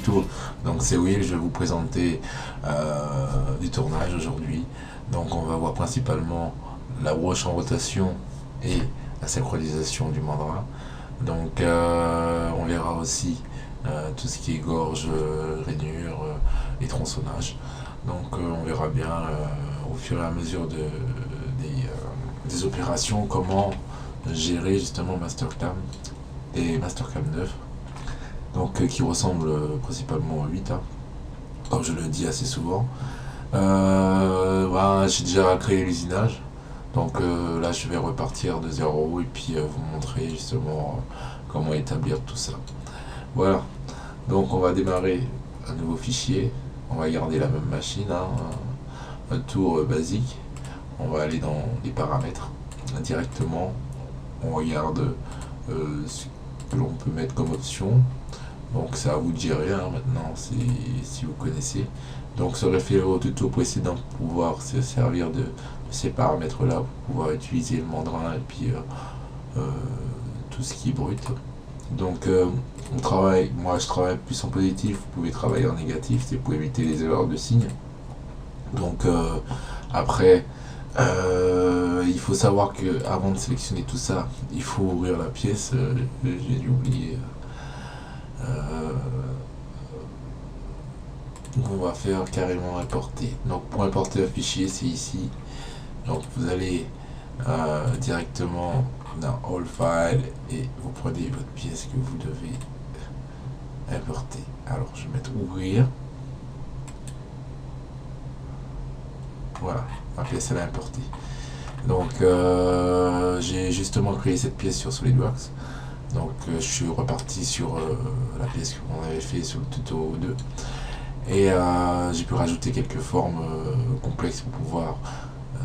tuto. Donc c'est Will, je vais vous présenter du tournage aujourd'hui. Donc on va voir principalement la broche en rotation et la synchronisation du mandrin. Donc on verra aussi tout ce qui est gorge, rainure et tronçonnage. Donc on verra bien au fur et à mesure des opérations comment gérer justement Mastercam et Mastercam 9, donc qui ressemble principalement au 8, hein, comme je le dis assez souvent. Voilà, j'ai déjà créé l'usinage, donc là je vais repartir de zéro et puis vous montrer justement comment établir tout ça. Voilà, donc on va démarrer un nouveau fichier, on va garder la même machine, hein, un tour basique. On va aller dans les paramètres directement, on regarde ce que l'on peut mettre comme option. Donc c'est à vous de gérer, hein, maintenant si vous connaissez. Donc se référer au tuto précédent pour pouvoir se servir de ces paramètres là pour pouvoir utiliser le mandrin et puis tout ce qui est brut. Donc on travaille, moi je travaille plus en positif, vous pouvez travailler en négatif, c'est pour éviter les erreurs de signes. Donc après il faut savoir que avant de sélectionner tout ça, il faut ouvrir la pièce. J'ai dû oublier. On va faire carrément importer. Donc pour importer un fichier, c'est ici. Donc vous allez directement dans All File et vous prenez votre pièce que vous devez importer. Alors je vais mettre ouvrir. Voilà, ma pièce elle est importée. Donc j'ai justement créé cette pièce sur SolidWorks. Donc je suis reparti sur la pièce qu'on avait fait sur le tuto 2. Et j'ai pu rajouter quelques formes complexes pour pouvoir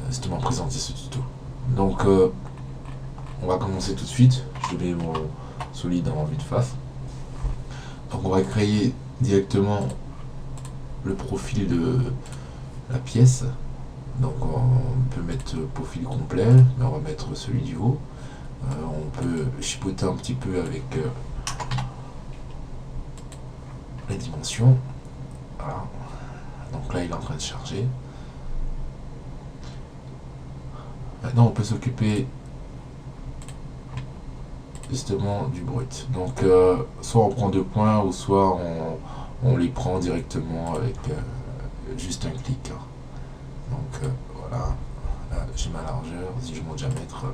justement présenter ce tuto. Donc on va commencer tout de suite. Je mets mon solide en vue de face. Donc on va créer directement le profil de la pièce. Donc on peut mettre profil complet, mais on va mettre celui du haut. On peut chipoter un petit peu avec les dimensions. Voilà. Donc là il est en train de charger. Maintenant on peut s'occuper justement du brut. Donc soit on prend 2 points ou soit on les prend directement avec juste un clic. Donc voilà, là j'ai ma largeur, si je mon diamètre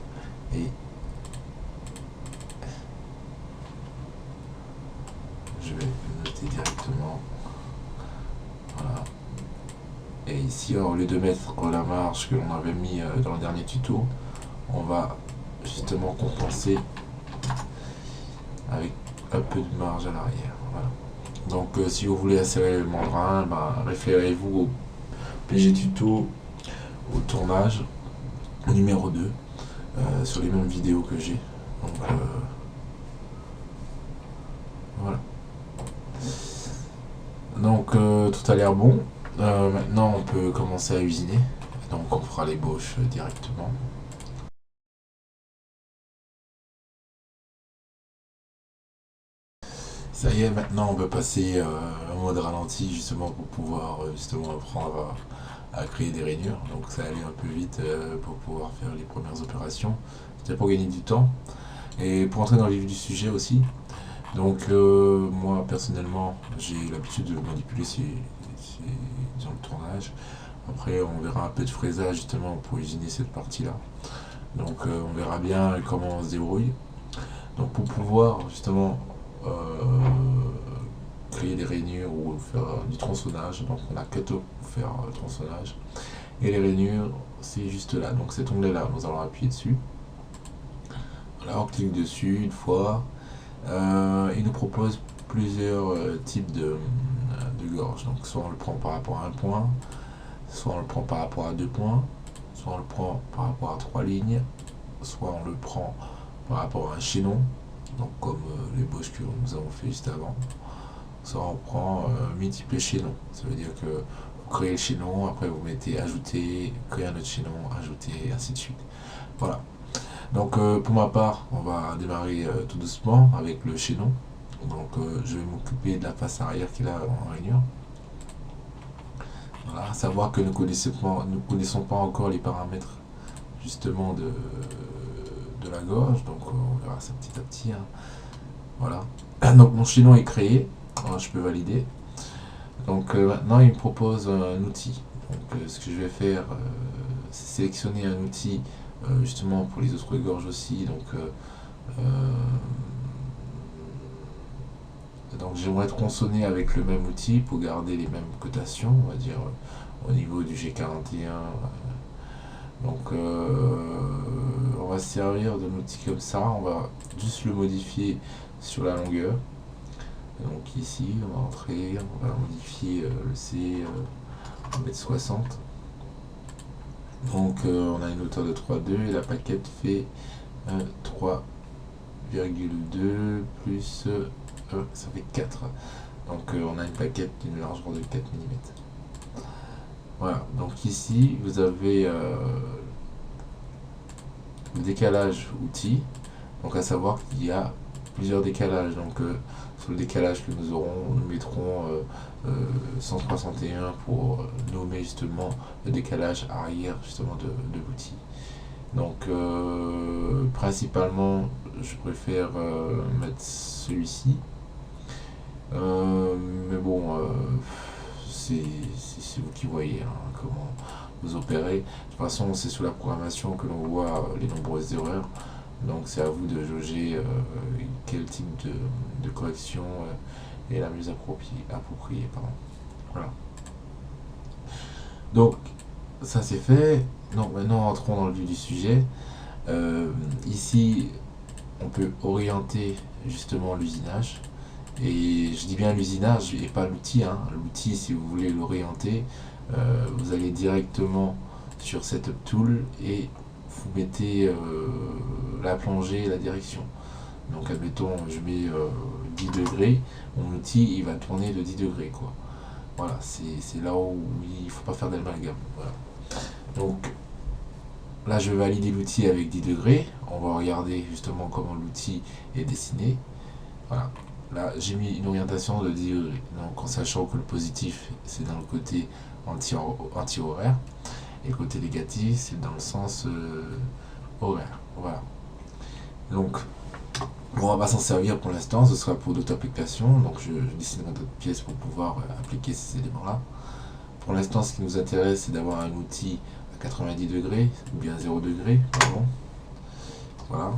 et je vais le noter directement. Voilà. Et ici, au lieu de mettre la marge que l'on avait mis dans le dernier tuto, on va justement compenser avec un peu de marge à l'arrière. Voilà. Donc si vous voulez insérer le mandrin, référez-vous au PG tuto, au tournage, au numéro 2, sur les mêmes vidéos que j'ai. Donc voilà. Donc tout a l'air bon. Maintenant on peut commencer à usiner. Donc on fera l'ébauche directement. Ça y est, maintenant on peut passer en mode ralenti justement pour pouvoir justement apprendre à créer des rainures. Donc ça allait un peu vite pour pouvoir faire les premières opérations. C'était pour gagner du temps. Et pour entrer dans le vif du sujet aussi. Donc moi personnellement j'ai l'habitude de manipuler dans le tournage. Après on verra un peu de fraisage justement pour usiner cette partie là. Donc on verra bien comment on se débrouille. Donc pour pouvoir justement créer des rainures ou faire du tronçonnage, donc on a Cutter pour faire le tronçonnage. Et les rainures c'est juste là, donc cet onglet là nous allons appuyer dessus. Là on clique dessus une fois. Il nous propose plusieurs types de gorge. Donc soit on le prend par rapport à un point, soit on le prend par rapport à 2 points, soit on le prend par rapport à 3 lignes, soit on le prend par rapport à un chaînon, donc comme l'ébauche que nous avons fait juste avant, soit on prend multiples chaînons. Ça veut dire que vous créez le chaînon, après vous mettez ajouter, créer un autre chaînon, ajouter, et ainsi de suite. Voilà. Donc pour ma part, on va démarrer tout doucement avec le chaînon. Donc je vais m'occuper de la face arrière qu'il a en rainure. Voilà, à savoir que nous ne connaissons pas encore les paramètres justement de la gorge, donc on verra ça petit à petit, hein. Voilà, donc mon chaînon est créé. Alors, je peux valider. Donc maintenant il me propose un outil. Donc ce que je vais faire, c'est sélectionner un outil justement pour les autres gorges aussi. Donc j'aimerais tronçonner avec le même outil pour garder les mêmes cotations, on va dire au niveau du G41. Donc on va se servir d'un outil comme ça, on va juste le modifier sur la longueur. Donc ici on va entrer, on va modifier le C, on va mettre 60. Donc on a une hauteur de 3,2 et la paquette fait 3,2 plus ça fait 4. Donc on a une paquette d'une largeur de 4 mm. Voilà, donc ici vous avez le décalage outil. Donc à savoir qu'il y a plusieurs décalages. Donc sur le décalage que nous aurons, nous mettrons 161 pour nommer justement le décalage arrière justement de l'outil. Donc principalement je préfère mettre celui-ci. Mais bon, c'est vous qui voyez hein, comment vous opérez. De toute façon, c'est sous la programmation que l'on voit les nombreuses erreurs. Donc c'est à vous de jauger quel type de correction est la mieux appropriée. Pardon. Voilà. Donc ça c'est fait. Donc maintenant entrons dans le vif du sujet. Ici, on peut orienter justement l'usinage. Et je dis bien l'usinage et pas l'outil. Hein. L'outil, si vous voulez l'orienter, vous allez directement sur Setup Tool et vous mettez la plongée et la direction. Donc admettons, je mets 10 degrés, mon outil il va tourner de 10 degrés. Quoi. Voilà, c'est là où il ne faut pas faire d'amalgame. Voilà. Donc là, je vais valider l'outil avec 10 degrés. On va regarder justement comment l'outil est dessiné. Voilà. Là, j'ai mis une orientation de 10 degrés. Donc, en sachant que le positif, c'est dans le côté anti-horaire. Et le côté négatif, c'est dans le sens horaire. Voilà. Donc, on va pas s'en servir pour l'instant. Ce sera pour d'autres applications. Donc, je dessinerai d'autres pièces pour pouvoir appliquer ces éléments-là. Pour l'instant, ce qui nous intéresse, c'est d'avoir un outil à 90 degrés, ou bien 0 degré, pardon. Voilà.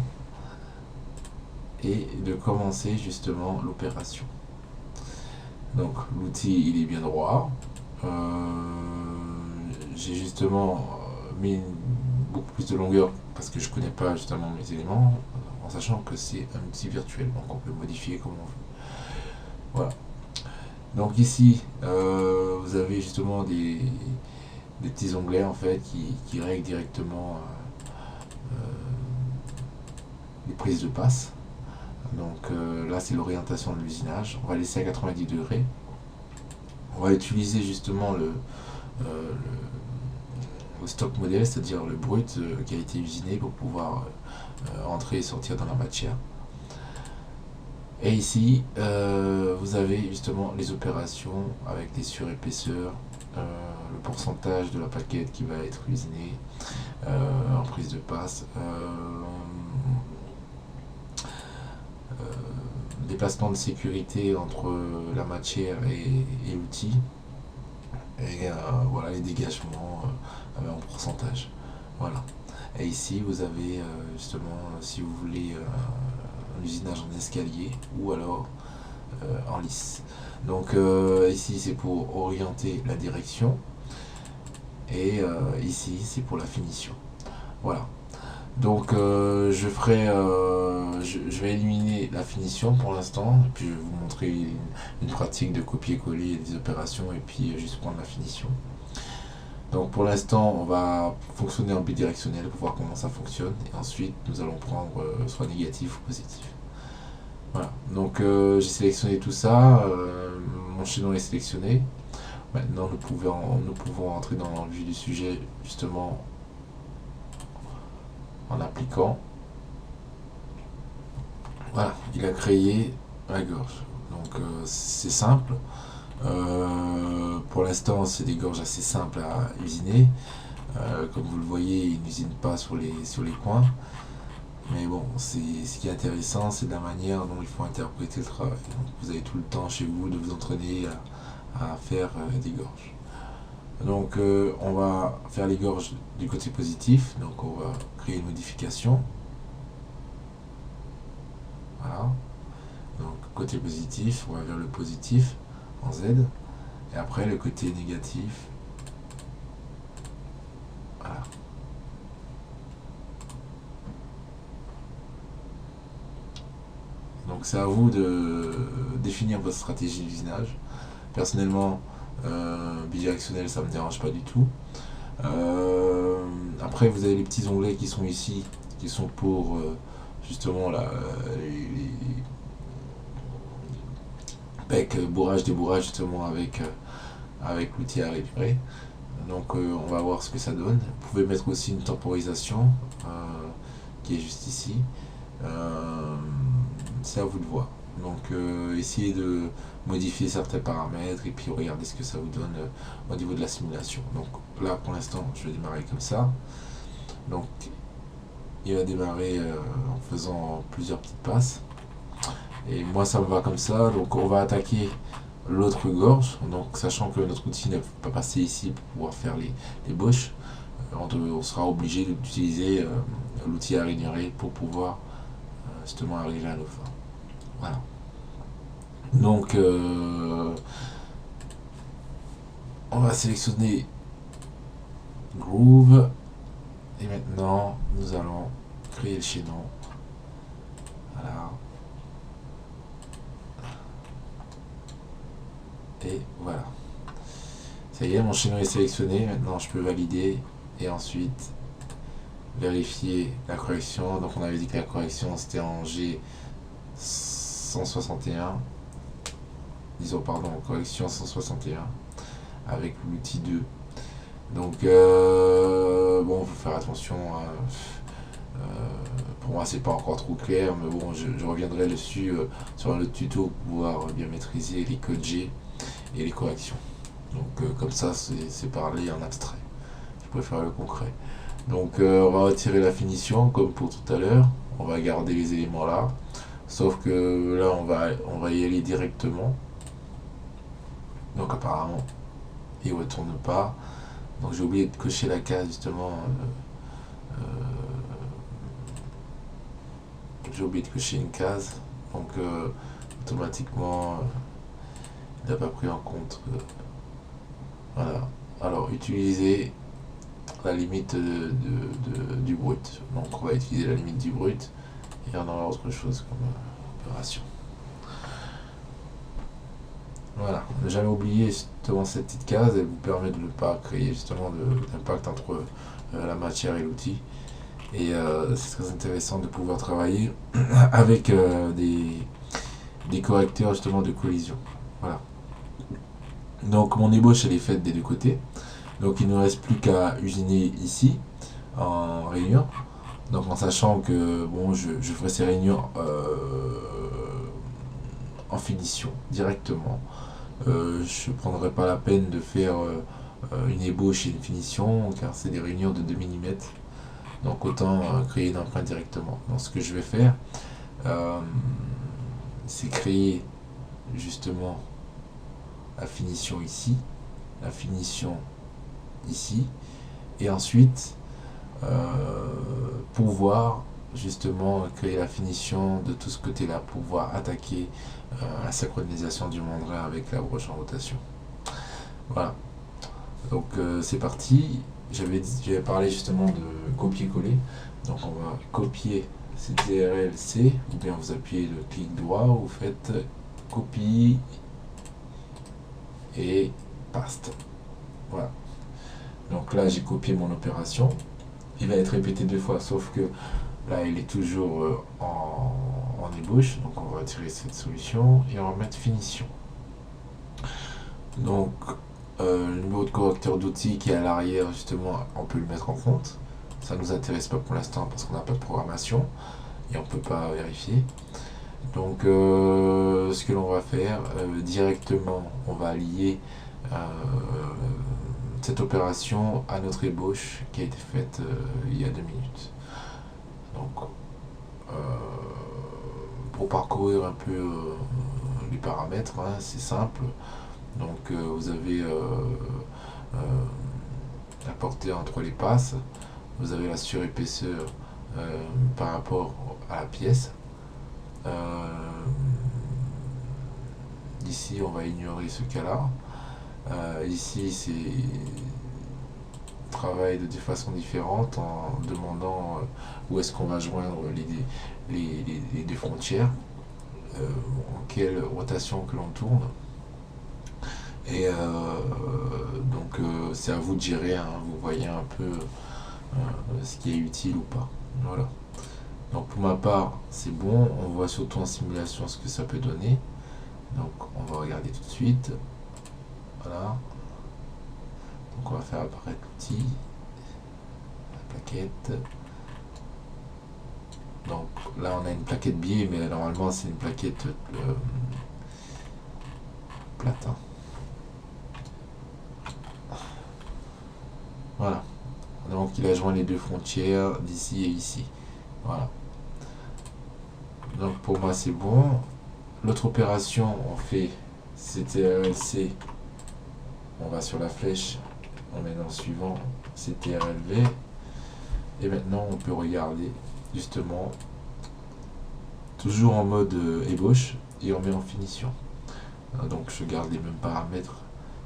Et de commencer justement l'opération. Donc l'outil il est bien droit. J'ai justement mis beaucoup plus de longueur parce que je connais pas justement mes éléments, en sachant que c'est un outil virtuel, donc on peut modifier comme on veut. Voilà. Donc ici vous avez justement des petits onglets en fait qui règlent directement les prises de passe. Donc là c'est l'orientation de l'usinage. On va laisser à 90 degrés. On va utiliser justement le stock modèle, c'est-à-dire le brut qui a été usiné pour pouvoir entrer et sortir dans la matière. Et ici vous avez justement les opérations avec les surépaisseurs, le pourcentage de la plaquette qui va être usinée en prise de passe, déplacement de sécurité entre la matière et l'outil, et voilà les dégagements en pourcentage. Voilà. Et ici vous avez justement si vous voulez un usinage en escalier ou alors en lisse. Donc ici c'est pour orienter la direction et ici c'est pour la finition. Voilà. Donc je vais éliminer la finition pour l'instant, et puis je vais vous montrer une pratique de copier-coller des opérations et puis juste prendre la finition. Donc pour l'instant on va fonctionner en bidirectionnel pour voir comment ça fonctionne, et ensuite nous allons prendre soit négatif ou positif. Voilà, donc j'ai sélectionné tout ça, mon chaînon est sélectionné. Maintenant nous pouvons entrer dans le vif du sujet justement en appliquant. Voilà, il a créé la gorge. Donc c'est simple. Pour l'instant, c'est des gorges assez simples à usiner. Comme vous le voyez, ils n'usinent pas sur les coins. Mais bon, ce qui est intéressant, c'est la manière dont il faut interpréter le travail. Donc, vous avez tout le temps chez vous de vous entraîner à faire des gorges. Donc on va faire les gorges du côté positif. Donc on va créer une modification. Voilà. Donc côté positif, on va vers le positif en Z. Et après le côté négatif. Voilà. Donc c'est à vous de définir votre stratégie d'usinage. Personnellement, bidirectionnel, ça ne me dérange pas du tout. Après, vous avez les petits onglets qui sont ici, qui sont pour justement là, les becs bourrage, débourrage justement avec l'outil à réduire. Donc on va voir ce que ça donne. Vous pouvez mettre aussi une temporisation qui est juste ici. C'est à vous de voir. Donc essayez de modifier certains paramètres et puis regardez ce que ça vous donne au niveau de la simulation. Donc là pour l'instant je vais démarrer comme ça. Donc il va démarrer en faisant plusieurs petites passes. Et moi ça me va comme ça. Donc on va attaquer l'autre gorge. Donc sachant que notre outil ne peut pas passer ici pour pouvoir faire les bouches, on sera obligé d'utiliser l'outil à régénérer pour pouvoir justement arriver à nos fins. Voilà. Donc on va sélectionner Groove et maintenant nous allons créer le chaînon. Voilà. Et voilà. Ça y est, mon chaînon est sélectionné. Maintenant je peux valider et ensuite vérifier la correction. Donc on avait dit que la correction c'était en G161. Disons pardon, correction 161 avec l'outil 2. Donc bon, il faut faire attention. Pour moi c'est pas encore trop clair, mais bon, je reviendrai dessus sur un autre tuto pour pouvoir bien maîtriser les codes G et les corrections. Donc comme ça c'est parler en abstrait. Je préfère le concret. Donc on va retirer la finition comme pour tout à l'heure. On va garder les éléments là. Sauf que là on va y aller directement. Donc apparemment il ne retourne pas. Donc j'ai oublié de cocher la case justement. J'ai oublié de cocher une case. Donc automatiquement il n'a pas pris en compte. Voilà. Alors utiliser la limite du brut. Donc on va utiliser la limite du brut et on aura autre chose comme opération. Voilà, ne jamais oublier justement cette petite case, elle vous permet de ne pas créer justement d'impact entre la matière et l'outil. Et c'est très intéressant de pouvoir travailler avec des correcteurs justement de collision. Voilà. Donc mon ébauche elle est faite des deux côtés. Donc il ne reste plus qu'à usiner ici en rainure. Donc en sachant que bon je ferai ces rainures en finition directement. Je ne prendrai pas la peine de faire une ébauche et une finition car c'est des rainures de 2 mm. Donc autant créer une empreinte directement. Donc ce que je vais faire, c'est créer justement la finition ici, la finition ici, et ensuite pouvoir justement créer la finition de tout ce côté là, pouvoir attaquer la synchronisation du mandrin avec la broche en rotation. Voilà, donc c'est parti. J'avais parlé justement de copier-coller, donc on va copier CTRL-C, ou bien vous appuyez le clic droit, vous faites copie et paste. Voilà, donc là j'ai copié mon opération. Il va être répété 2 fois, sauf que là il est toujours en ébauche, donc on va retirer cette solution et on va mettre finition. Donc le numéro de correcteur d'outil qui est à l'arrière, justement, on peut le mettre en compte. Ça ne nous intéresse pas pour l'instant parce qu'on n'a pas de programmation et on ne peut pas vérifier. Donc ce que l'on va faire directement, on va lier cette opération à notre ébauche qui a été faite il y a 2 minutes. Donc pour parcourir un peu les paramètres, hein, c'est simple. Donc vous avez la portée entre les passes, vous avez la surépaisseur par rapport à la pièce. Ici on va ignorer ce cas-là. Ici c'est travail de façon différente en demandant où est-ce qu'on va joindre les deux frontières, en quelle rotation que l'on tourne. Et donc c'est à vous de gérer, hein, vous voyez un peu ce qui est utile ou pas. Voilà. Donc pour ma part c'est bon, on voit surtout en simulation ce que ça peut donner. Donc on va regarder tout de suite. Voilà. Donc on va faire apparaître l'outil, la plaquette. Donc là on a une plaquette biais, mais normalement c'est une plaquette plate. Hein. Voilà. Donc il a joint les deux frontières d'ici et ici. Voilà. Donc pour moi c'est bon. L'autre opération, on fait CTRLC. On va sur la flèche, on met dans le suivant, CTRLV. Et maintenant on peut regarder justement toujours en mode ébauche et on met en finition. Donc je garde les mêmes paramètres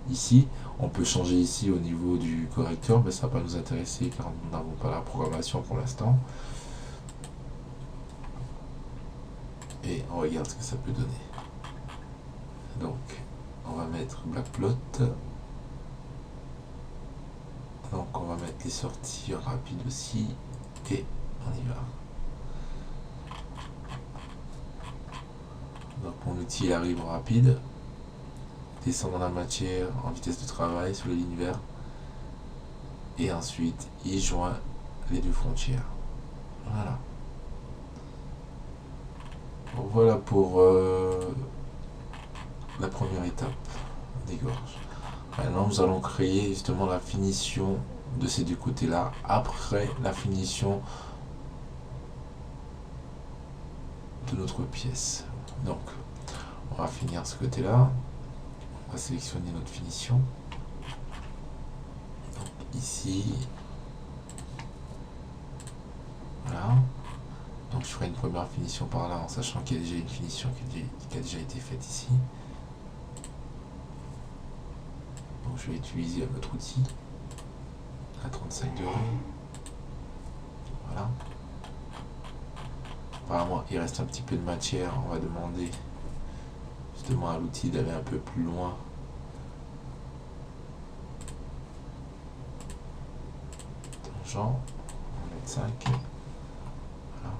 ici. On peut changer ici au niveau du correcteur, mais ça ne va pas nous intéresser car nous n'avons pas la programmation pour l'instant. Et on regarde ce que ça peut donner. Donc on va mettre Blackplot. Donc on va mettre les sorties rapides aussi. Et on y va. Donc mon outil il arrive en rapide. Descend dans la matière en vitesse de travail sur les lignes vertes. Et ensuite il joint les deux frontières. Voilà. Donc voilà pour la première étape des gorges. Maintenant nous allons créer justement la finition de ces deux côtés là après la finition de notre pièce. Donc on va finir ce côté là, on va sélectionner notre finition. Donc ici voilà, donc je ferai une première finition par là en sachant qu'il y a déjà une finition qui a déjà été faite ici. Donc je vais utiliser un autre outil à 35 degrés. Voilà. Apparemment il reste un petit peu de matière, on va demander justement à l'outil d'aller un peu plus loin. Tangent, on va mettre 5. Voilà.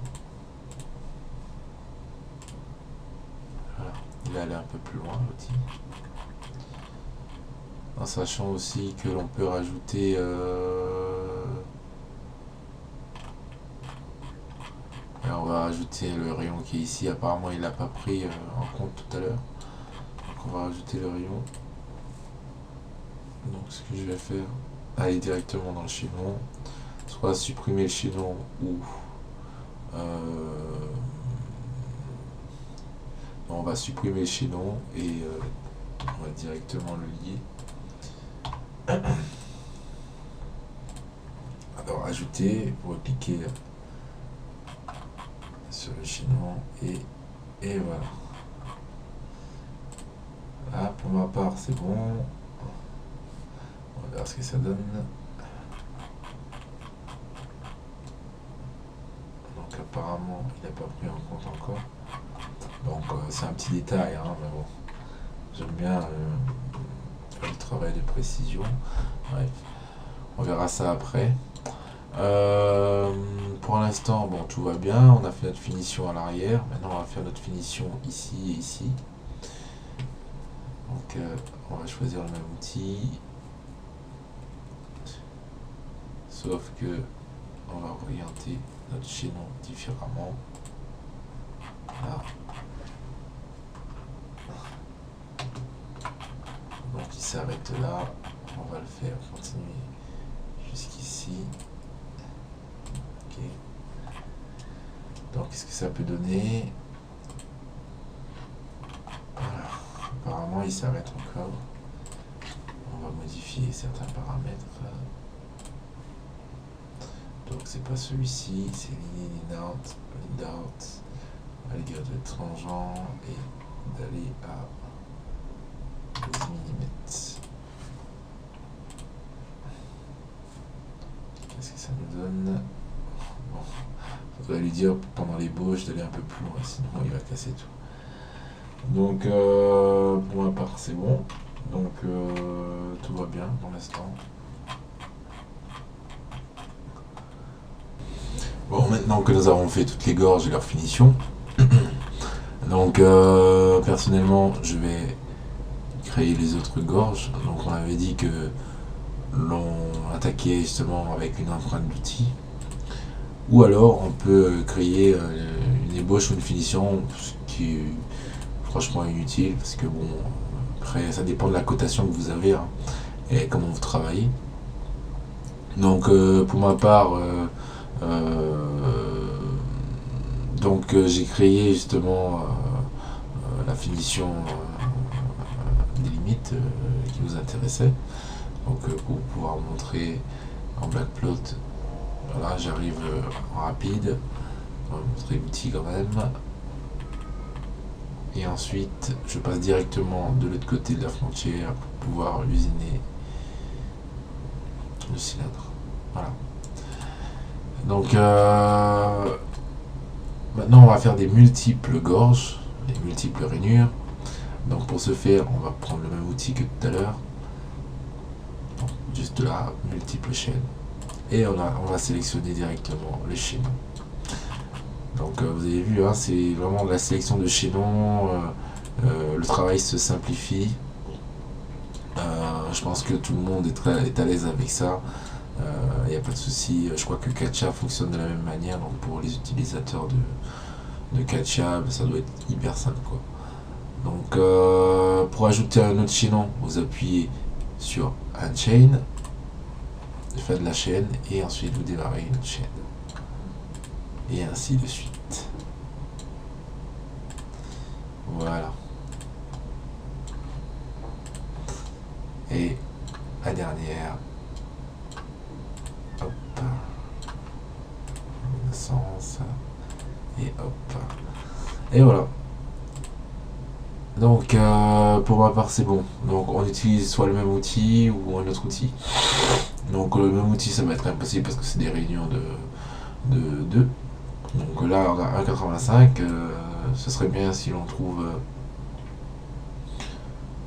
Voilà. Il va aller un peu plus loin l'outil. En sachant aussi que l'on peut rajouter on va rajouter le rayon qui est ici. Apparemment il l'a pas pris en compte tout à l'heure. Donc on va rajouter le rayon. Donc ce que je vais faire, aller directement dans le chaînon, soit supprimer le chaînon ou on va supprimer le chaînon et on va directement le lier. Alors ajouter, vous cliquez sur le chaînon et voilà. Là pour ma part c'est bon. On va voir ce que ça donne. Donc apparemment il n'a pas pris en compte encore. Donc c'est un petit détail, hein, mais bon. J'aime bien le travail de précision. Bref, on verra ça après. Pour l'instant, bon, tout va bien. On a fait notre finition à l'arrière. Maintenant, on va faire notre finition ici et ici. Donc, on va choisir le même outil. Sauf que on va orienter notre chaînon différemment. Là. qui s'arrête là. On va le faire continuer jusqu'ici. Ok. Donc qu'est-ce que ça peut donner? Voilà. Apparemment il s'arrête encore. On va modifier certains paramètres. Donc c'est pas celui-ci, c'est lean out, aller de tangent et d'aller à 12 mm. Qu'est-ce que ça nous donne? Bon, faudrait lui dire pendant l'ébauche d'aller un peu plus loin, sinon il va casser tout. Donc pour ma part c'est bon, donc tout va bien pour l'instant. Bon, maintenant que nous avons fait toutes les gorges et leur finition, donc personnellement je vais créer les autres gorges. Donc on avait dit que l'on attaquait justement avec une empreinte d'outil, ou alors on peut créer une ébauche ou une finition, ce qui est franchement inutile parce que bon, après ça dépend de la cotation que vous avez hein, et comment vous travaillez. Donc pour ma part donc j'ai créé justement la finition des limites qui nous intéressait. Donc pour pouvoir montrer en backplot, voilà, j'arrive en rapide, on va montrer l'outil quand même. Et ensuite je passe directement de l'autre côté de la frontière pour pouvoir usiner le cylindre. Voilà. Donc maintenant on va faire des multiples gorges, des multiples rainures. Donc pour ce faire on va prendre le même outil que tout à l'heure, juste là, multiples chaînes, et on va sélectionner directement les chaînons. Donc vous avez vu hein, c'est vraiment de la sélection de chaînons, le travail se simplifie. Je pense que tout le monde est à l'aise avec ça. Il n'y a pas de souci. Je crois que Catcha fonctionne de la même manière, donc pour les utilisateurs de Catcha, ça doit être hyper simple quoi. Donc pour ajouter un autre chaînon, vous appuyez sur Unchain, faites de la chaîne et ensuite vous démarrez une autre chaîne, et ainsi de suite. Voilà. Et la dernière, hop, sens, et hop, et voilà. Donc pour ma part c'est bon. Donc on utilise soit le même outil ou un autre outil. Donc le même outil ça va être impossible parce que c'est des réunions de 2. Donc là on a 1,85. Ce serait bien si l'on trouve.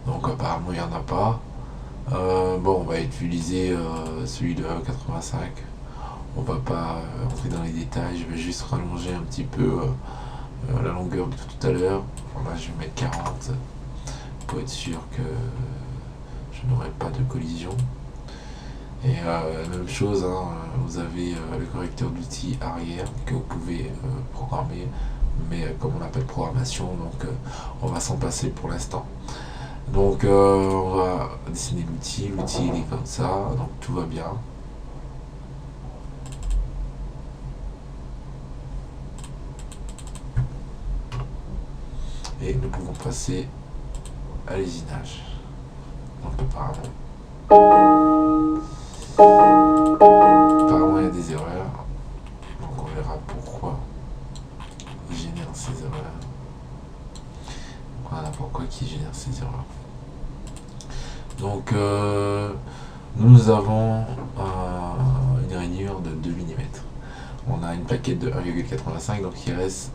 Donc apparemment il n'y en a pas. Bon, on va utiliser celui de 1,85. On va pas entrer dans les détails, je vais juste rallonger un petit peu la longueur de tout à l'heure. Là je vais mettre 40 pour être sûr que je n'aurai pas de collision. Et même chose, hein, vous avez le correcteur d'outils arrière que vous pouvez programmer, mais comme on appelle programmation, donc on va s'en passer pour l'instant. Donc on va dessiner l'outil il est comme ça, donc tout va bien. Et nous pouvons passer à l'usinage. Donc apparemment il y a des erreurs, donc on verra pourquoi il génère ces erreurs. Voilà pourquoi il génère ces erreurs. Donc nous avons une rainure de 2 mm. On a une plaquette de 1,85, donc il reste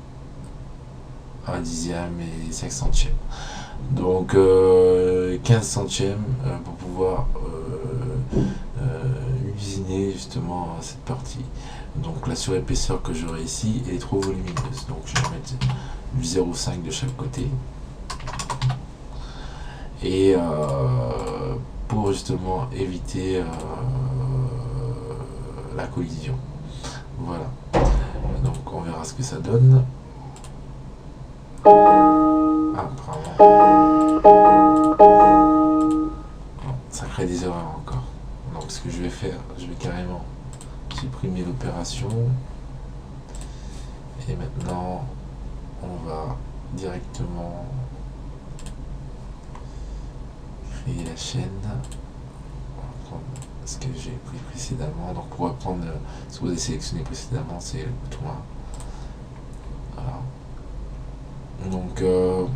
1 dixième et 5 centièmes. Donc 15 centièmes pour pouvoir usiner justement cette partie. Donc la surépaisseur que j'aurai ici est trop volumineuse, donc je vais mettre du 0,5 de chaque côté. Et pour justement éviter la collision. Voilà. Donc on verra ce que ça donne. Ah, pardon. crée des erreurs encore. Donc ce que je vais faire, je vais carrément supprimer l'opération. Et maintenant, on va directement créer la chaîne. On va prendre ce que j'ai pris précédemment. Donc pour reprendre ce que vous avez sélectionné précédemment, c'est le bouton 1. Voilà. Donc on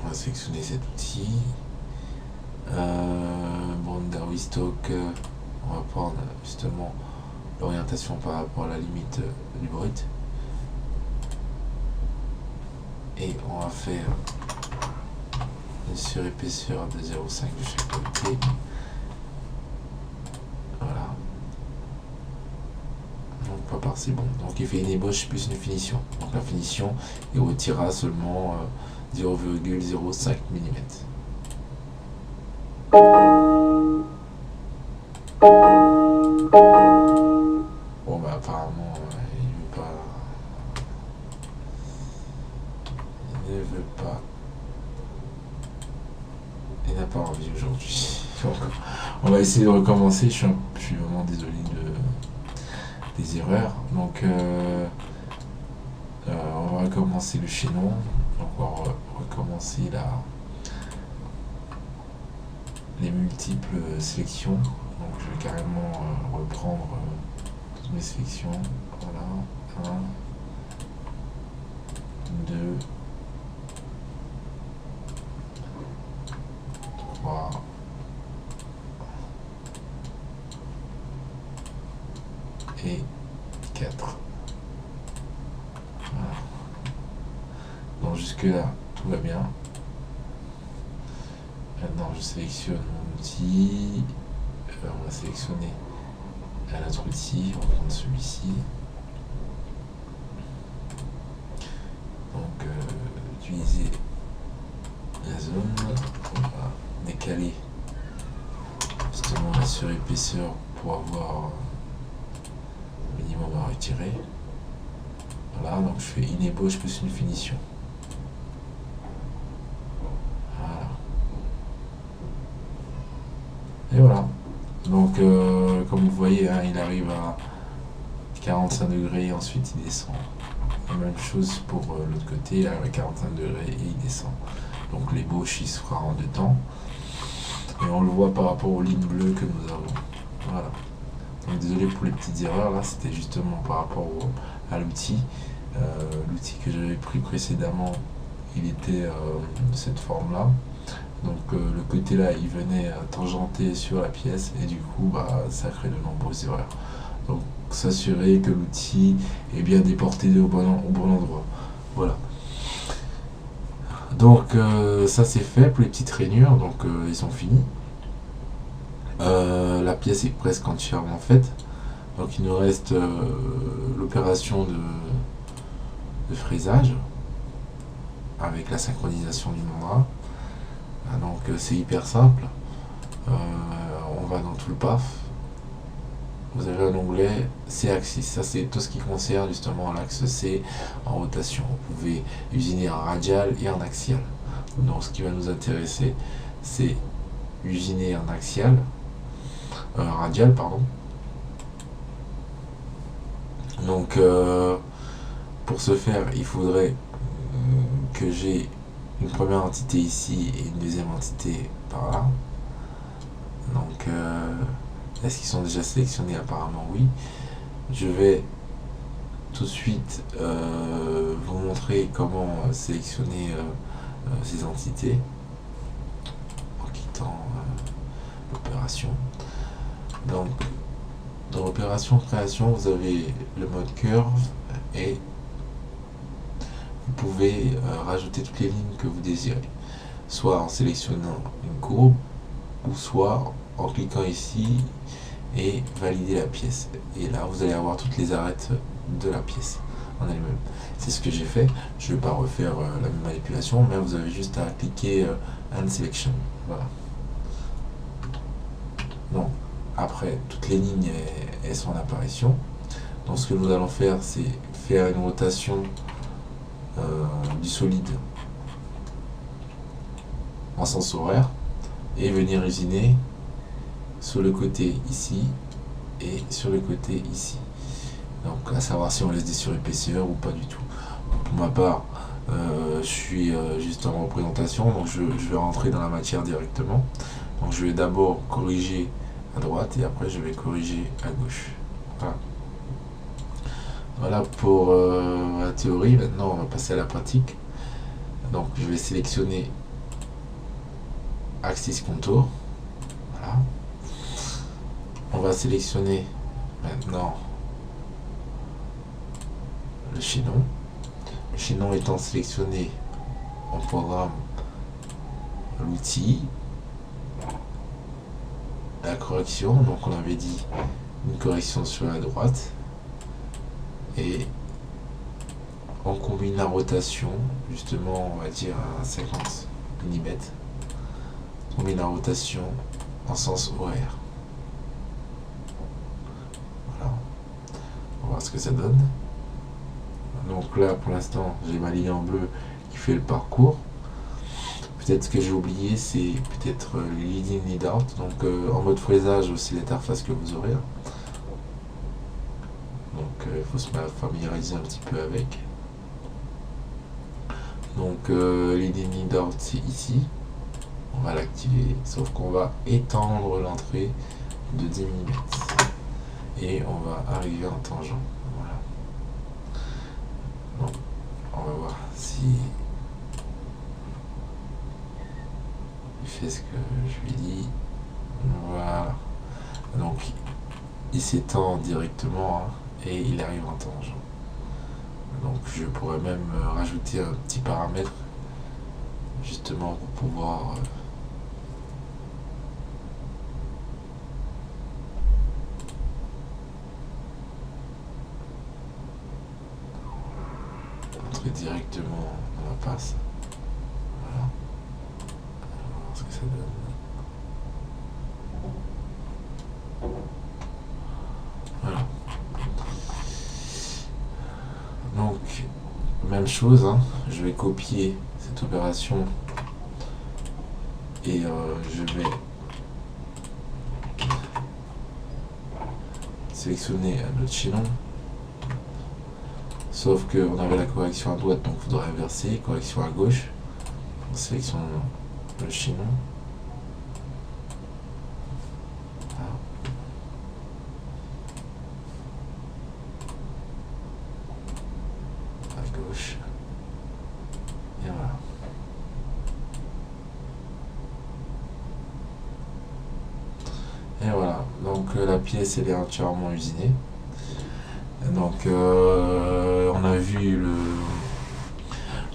va sélectionner cet outil. Boundary Stock, on va prendre justement l'orientation par rapport à la limite du brut. Et on va faire une surépaisseur de 0,5 de chaque côté. Voilà. Donc pas par c'est bon. Donc il fait une ébauche plus une finition. Donc la finition, il retirera seulement 0,05 mm. Bon bah apparemment il veut pas. Il ne veut pas. Il n'a pas envie aujourd'hui. On va essayer de recommencer. Je suis vraiment désolé des erreurs. Donc on va recommencer le chaînon. Donc on va recommencer les multiples sélections. Donc je vais carrément reprendre toutes mes sélections. Voilà. 1, 2, 3, et 4. Voilà. Donc jusque là, tout va bien. Maintenant, je sélectionne mon outil. On va sélectionner un autre outil. On va prendre celui-ci. Donc, utiliser la zone. On va décaler justement la surépaisseur pour avoir le minimum à retirer. Voilà, donc je fais une ébauche plus une finition. Voilà. Et voilà. Donc, comme vous voyez, hein, il arrive à 45 degrés, ensuite il descend. La même chose pour l'autre côté, il arrive à 45 degrés et il descend. Donc l'ébauche, il se fera en 2 temps. Et on le voit par rapport aux lignes bleues que nous avons. Voilà. Donc désolé pour les petites erreurs, là c'était justement par rapport à l'outil. L'outil que j'avais pris précédemment, il était de cette forme-là. Donc le côté là, il venait tangenter sur la pièce et du coup, bah, ça crée de nombreuses erreurs. Donc s'assurer que l'outil est bien déporté au bon endroit. Voilà. Donc ça c'est fait pour les petites rainures, donc ils sont finis. La pièce est presque entièrement faite. Donc il nous reste l'opération de fraisage avec la synchronisation du mandrin. Donc c'est hyper simple. On va dans tout le PAF. Vous avez un onglet C-axis. Ça c'est tout ce qui concerne justement l'axe C en rotation. Vous pouvez usiner en radial et en axial. Donc ce qui va nous intéresser, c'est usiner en axial, radial pardon. Donc pour ce faire, il faudrait que j'ai une première entité ici et une deuxième entité par là. Donc est-ce qu'ils sont déjà sélectionnés? Apparemment oui. Je vais tout de suite vous montrer comment sélectionner ces entités en quittant l'opération. Donc dans l'opération création, vous avez le mode curve et vous pouvez rajouter toutes les lignes que vous désirez, soit en sélectionnant une courbe ou soit en cliquant ici et valider la pièce. Et là, vous allez avoir toutes les arêtes de la pièce en elle-même. C'est ce que j'ai fait. Je ne vais pas refaire la même manipulation, mais vous avez juste à cliquer Hand Selection. Voilà. Donc, après, toutes les lignes elles sont en apparition. Donc, ce que nous allons faire, c'est faire une rotation du solide en sens horaire. et venir usiner sur le côté ici et sur le côté ici. Donc à savoir si on laisse des surépaisseurs ou pas du tout. Pour ma part, je suis juste en représentation, donc je vais rentrer dans la matière directement. Donc je vais d'abord corriger à droite et après je vais corriger à gauche. Voilà, voilà pour la théorie. Maintenant on va passer à la pratique. Donc je vais sélectionner Axis Contour. Voilà. On va sélectionner maintenant le chaînon. Le chaînon étant sélectionné, on programme l'outil, la correction. Donc on avait dit une correction sur la droite. Et on combine la rotation, justement, on va dire à 50 mm. On combine la rotation en sens horaire. Voilà. On va voir ce que ça donne. Donc là, pour l'instant, j'ai ma ligne en bleu qui fait le parcours. Peut-être ce que j'ai oublié, c'est peut-être les lead in, lead out. Donc en mode fraisage, c'est l'interface que vous aurez. Donc il faut se familiariser un petit peu avec. Donc lead in, lead out, c'est ici. On va l'activer, sauf qu'on va étendre l'entrée de 10 mm. Et on va arriver en tangent. Voilà. Donc, on va voir si il fait ce que je lui dis. Voilà. Donc il s'étend directement et il arrive en tangent. Donc je pourrais même rajouter un petit paramètre justement pour pouvoir entrer directement dans la passe. Voilà. On va voir ce que ça donne. Voilà. Donc, même chose, je vais copier cette opération et je vais sélectionner un autre chaînon. Sauf qu'on avait la correction à droite, donc il faudrait inverser, correction à gauche. On sélectionne le chaînon. Gauche et voilà. Et voilà, donc la pièce elle est entièrement usinée. Donc on a vu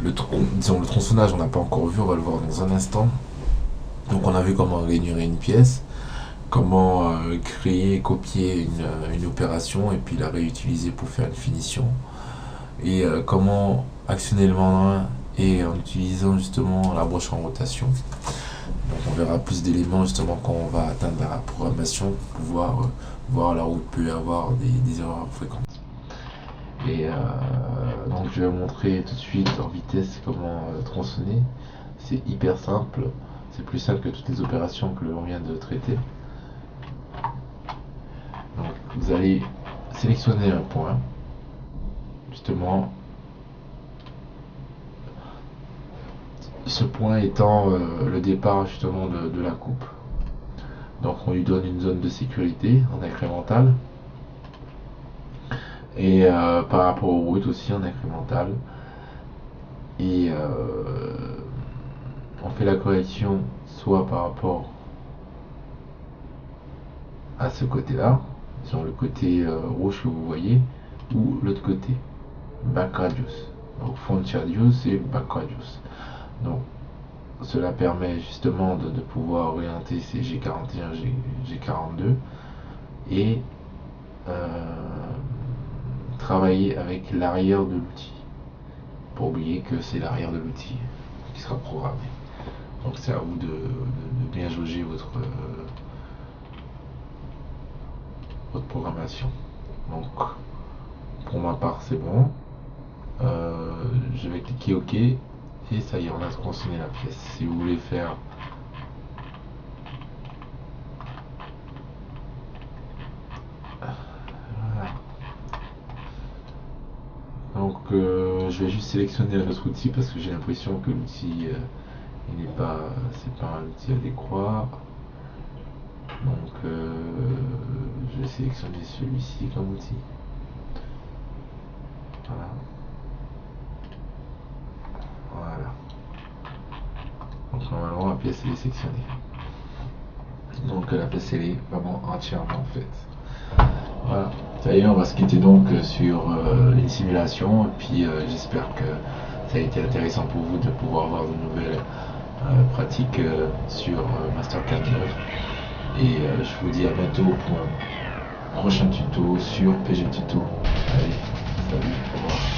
le tronçonnage, on n'a pas encore vu, on va le voir dans un instant. Donc on a vu comment raignurer une pièce, comment créer, copier une opération et puis la réutiliser pour faire une finition. Et comment actionner le mandrin et en utilisant justement la broche en rotation. Donc on verra plus d'éléments justement quand on va atteindre la programmation pour pouvoir voir là où il peut y avoir des erreurs fréquentes. Et donc je vais vous montrer tout de suite en vitesse comment tronçonner. C'est hyper simple, c'est plus simple que toutes les opérations que l'on vient de traiter. Donc vous allez sélectionner un point, justement ce point étant le départ justement de la coupe. Donc on lui donne une zone de sécurité en incrémental et par rapport au brut aussi en incrémental, et on fait la correction soit par rapport à ce côté là, sur le côté rouge que vous voyez, ou l'autre côté, back radius. Donc front radius et back radius. Donc cela permet justement de pouvoir orienter ces G41, G42 et travailler avec l'arrière de l'outil. Pas oublier que c'est l'arrière de l'outil qui sera programmé. Donc c'est à vous de bien jauger votre programmation. Donc pour ma part c'est bon. Je vais cliquer OK et ça y est, on a tronçonné la pièce. Si vous voulez faire je vais juste sélectionner un autre outil parce que j'ai l'impression que l'outil il n'est pas, c'est pas un outil adéquat. Donc je vais sélectionner celui-ci comme outil. Voilà. Voilà. Donc normalement la pièce elle est sectionnée. Donc la pièce elle est vraiment entièrement en fait. Voilà. Ça y est, on va se quitter donc sur une simulation et puis j'espère que ça a été intéressant pour vous de pouvoir voir de nouvelles pratiques sur Mastercard 9 et je vous dis à bientôt pour un prochain tuto sur PG Tuto. Allez, salut, au revoir.